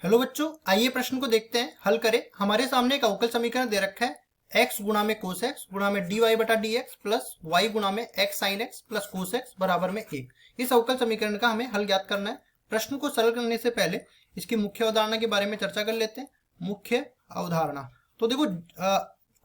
Hello बच्चों, आइए प्रश्न को देखते हैं, हल करें। हमारे सामने एक अवकल समीकरण दे रखा है x गुणा में कोस एक्स गुणा में डी वाई बटा डी एक्स प्लस वाई गुणा में x sine x plus cos x बराबर में 1। इस अवकल समीकरण का हमें हल ज्ञात करना है। प्रश्न को सरल करने से पहले इसकी मुख्य अवधारणा के बारे में चर्चा कर लेते हैं। मुख्य अवधारणा तो देखो,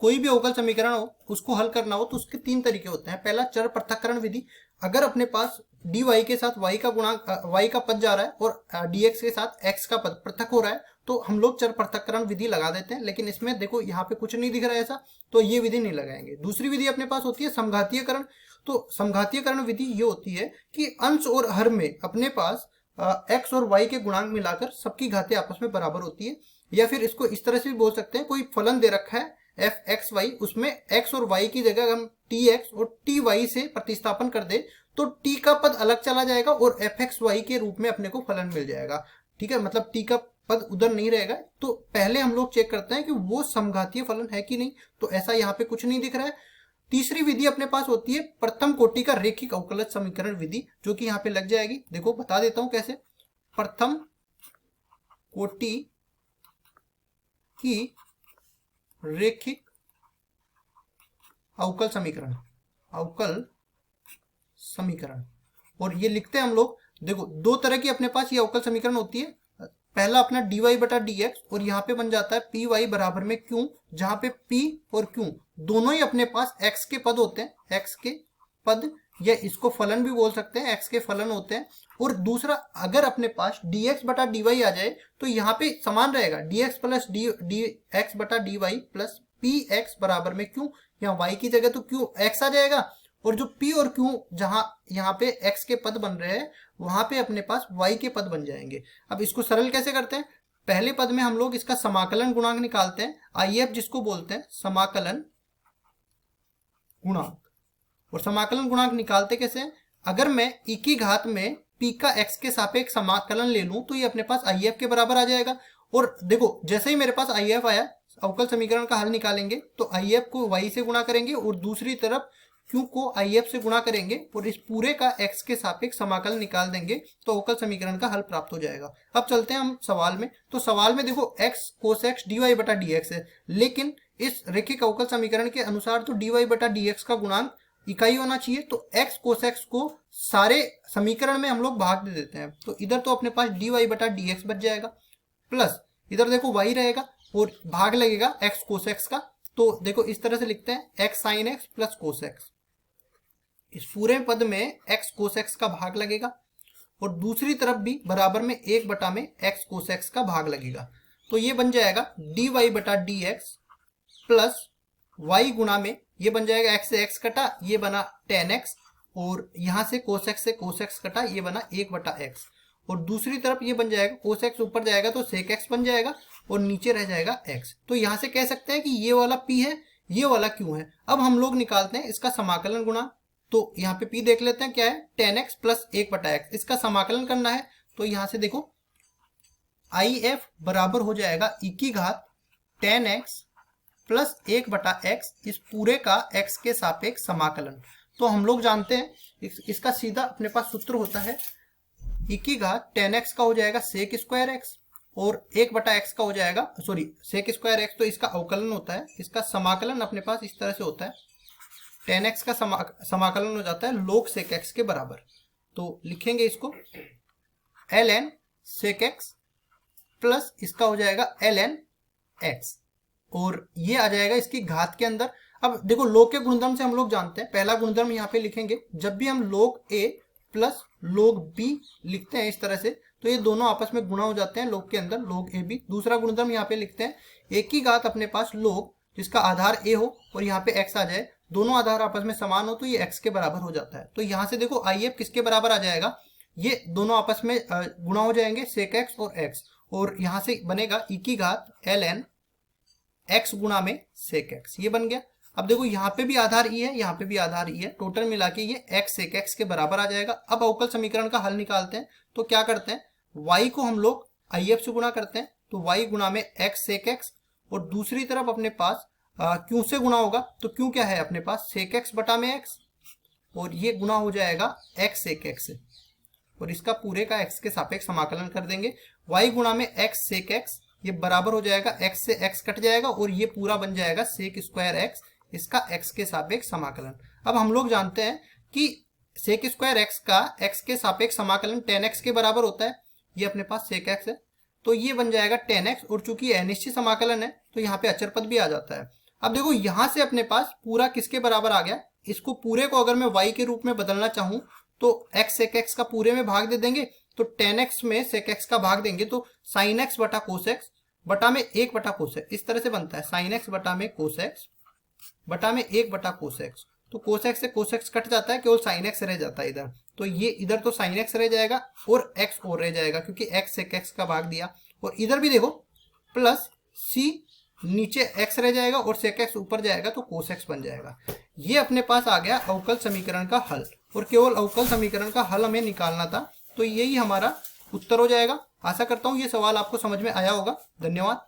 कोई भी अवकल समीकरण हो उसको हल करना हो तो उसके तीन तरीके होते हैं। पहला, चर पृथक्करण विधि। अगर अपने पास डी वाई के साथ वाई का गुणांक वाई का पद जा रहा है और डी एक्स के साथ एक्स का पद पृथक हो रहा है तो हम लोग चर पृथक्करण विधि लगा देते हैं। लेकिन इसमें देखो, यहाँ पे कुछ नहीं दिख रहा है ऐसा, तो ये विधि नहीं लगाएंगे। दूसरी विधि अपने पास होती है समघातीयकरण। तो समघातीयकरण विधि ये होती है कि अंश और हर में अपने पास एक्स और वाई के गुणांक मिलाकर सबकी घातें आपस में बराबर होती है। या फिर इसको इस तरह से भी बोल सकते हैं, कोई फलन दे रखा है एफ एक्स वाई, उसमें एक्स और वाई की जगह हम टी एक्स और टी वाई से प्रतिस्थापन कर दे तो टी का पद अलग चला जाएगा और एफ एक्स वाई के रूप में अपने को फलन मिल जाएगा। ठीक है, मतलब टी का पद उधर नहीं रहेगा। तो पहले हम लोग चेक करते हैं कि वो समघातीय फलन है कि नहीं, तो ऐसा यहाँ पे कुछ नहीं दिख रहा है। तीसरी विधि अपने पास होती है प्रथम कोटि का रेखिक अवकलज समीकरण विधि, जो कि यहाँ पे लग जाएगी। देखो बता देता हूं कैसे। प्रथम कोटि की रेखिक अवकल समीकरण और ये लिखते हैं हम लोग। देखो, दो तरह की अपने पास ये अवकल समीकरण होती है। पहला अपना डी वाई बटा डी एक्स और यहाँ पे बन जाता है पी वाई बराबर में क्यू, जहां पे पी और क्यू दोनों ही अपने पास एक्स के पद होते हैं। एक्स के पद, या इसको फलन भी बोल सकते हैं, एक्स के फलन होते हैं। और दूसरा, अगर अपने पास डी एक्स बटा डी वाई आ जाए तो यहाँ पे समान रहेगा, d x plus d x बटा d y plus p x बराबर में क्यू। यहाँ वाई की जगह तो क्यू एक्स आ जाएगा और जो p और q जहां यहाँ पे x के पद बन रहे हैं वहां पे अपने पास y के पद बन जाएंगे। अब इसको सरल कैसे करते हैं? पहले पद में हम लोग इसका समाकलन गुणांक निकालते हैं, IF जिसको बोलते हैं समाकलन गुणांक। और समाकलन गुणांक निकालते कैसे हैं? अगर मैं e की घात में p का x के सापेक्ष समाकलन ले लूं तो ये अपने पास IF के बराबर आ जाएगा। और देखो, जैसे ही मेरे पास IF आया, अवकल समीकरण का हल निकालेंगे तो IF को y से गुणा करेंगे और दूसरी तरफ q को IF से गुणा करेंगे और इस पूरे का x के सापेक्ष समाकलन निकाल देंगे तो अवकल समीकरण का हल प्राप्त हो जाएगा। अब चलते हैं हम सवाल में। तो सवाल में देखो, x कोस x dy बटा dx है, लेकिन इस रेखिक अवकल समीकरण के अनुसार तो dy बटा dx का गुणांक इकाई होना चाहिए। तो x कोस x को सारे समीकरण में हम लोग भाग दे देते हैं, तो इधर तो अपने पास dy बटा dx बच जाएगा, प्लस इधर देखो y रहेगा और भाग लगेगा x कोस x का। तो देखो इस तरह से लिखते हैं x sine x plus cos x। इस पूरे पद में x कोस x का भाग लगेगा और दूसरी तरफ भी बराबर में 1 बटा में x कोस x का भाग लगेगा। तो ये बन जाएगा dy बटा dx प्लस y गुणा में, ये बन जाएगा x से x कटा, ये बना tan x, और यहां से कोस x कटा, ये बना 1 बटा x। और दूसरी तरफ ये बन जाएगा कोस x ऊपर जाएगा तो सेक x बन जाएगा और नीचे रह जाएगा x। तो यहां से कह सकते हैं कि ये वाला p है, ये वाला q है। अब हम लोग निकालते हैं इसका समाकलन गुणा। तो यहाँ पे p देख लेते हैं क्या है, tan x प्लस 1 बटा x। इसका समाकलन करना है तो यहाँ से देखो IF बराबर हो जाएगा e की घात tan x प्लस 1 बटा x, इस पूरे का x के सापेक्ष समाकलन। तो हम लोग जानते हैं इसका सीधा अपने पास सूत्र होता है, e की घात tan x का हो जाएगा सेक स्क्वायर x और 1 बटा x का हो जाएगा, सॉरी सेक स्क्वायर x तो इसका अवकलन होता है, इसका समाकलन अपने पास इस तरह से होता है, tan x का समाकलन हो जाता है log sec x के बराबर। तो लिखेंगे इसको ln sec x प्लस इसका हो जाएगा ln x और ये आ जाएगा इसकी घात के अंदर। अब देखो, log के गुणधर्म से हम लोग जानते हैं, पहला गुणधर्म यहाँ पे लिखेंगे, जब भी हम log a plus log b लिखते हैं इस तरह से तो ये दोनों आपस में गुणा हो जाते हैं log के अंदर, log ab। दूसरा गुणधर्म यहाँ पे लिखते हैं a की घात अपने पास log जिसका आधार a हो और यहाँ पे x आ जाए, दोनों आधार आपस में समान हो तो ये x के बराबर हो जाता है। तो यहाँ से देखो IF किसके बराबर आ जाएगा, ये दोनों आपस में गुणा हो जाएंगे सेक x और x, और यहाँ से बनेगा e की घात ln x गुणा में सेक x, ये बन गया। अब देखो यहाँ पे भी आधार e है, यहाँ पे भी आधार e है, टोटल मिला के ये x सेक x के बराबर आ जाएगा। अब अवकल समीकरण का हल निकालते हैं तो क्या करते हैं, y को हम लोग IF से गुणा करते हैं तो y गुणा में x सेक x, और दूसरी तरफ अपने पास q से गुणा होगा तो q क्या है अपने पास सेक x बटा में x, और ये गुणा हो जाएगा x सेक x से, और इसका पूरे का x के सापेक्ष समाकलन कर देंगे y गुणा में x सेक x, ये बराबर हो जाएगा x से x कट जाएगा और ये पूरा बन जाएगा सेक स्क्वायर x, इसका x के सापेक्ष समाकलन। अब हम लोग जानते हैं कि सेक स्क्वायर x का x के सापेक्ष समाकलन tan x के बराबर होता है। ये अपने पास सेक x है तो ये बन जाएगा tan x, और चूंकि अनिश्चित समाकलन है तो यहाँ पे अचर पद भी आ जाता है। अब देखो यहाँ से अपने पास पूरा किसके बराबर आ गया, इसको पूरे को अगर मैं y के रूप में बदलना चाहूं तो x सेक x का पूरे में भाग दे देंगे, तो tan x में सेक x का भाग देंगे तो sin x बटा cos x बटा में 1 बटा cos x, इस तरह से बनता है sin x बटा में cos x बटा में 1 बटा cos x। तो cos x से cos x कट जाता है, केवल sin x रह जाता है इधर, तो ये इधर तो sin x रह जाएगा और x और रह जाएगा क्योंकि x सेक x का भाग दिया, और इधर भी देखो प्लस c, नीचे x रह जाएगा और सेक x ऊपर जाएगा तो cos x बन जाएगा। ये अपने पास आ गया अवकल समीकरण का हल, और केवल अवकल समीकरण का हल हमें निकालना था, तो यही हमारा उत्तर हो जाएगा। आशा करता हूँ ये सवाल आपको समझ में आया होगा। धन्यवाद।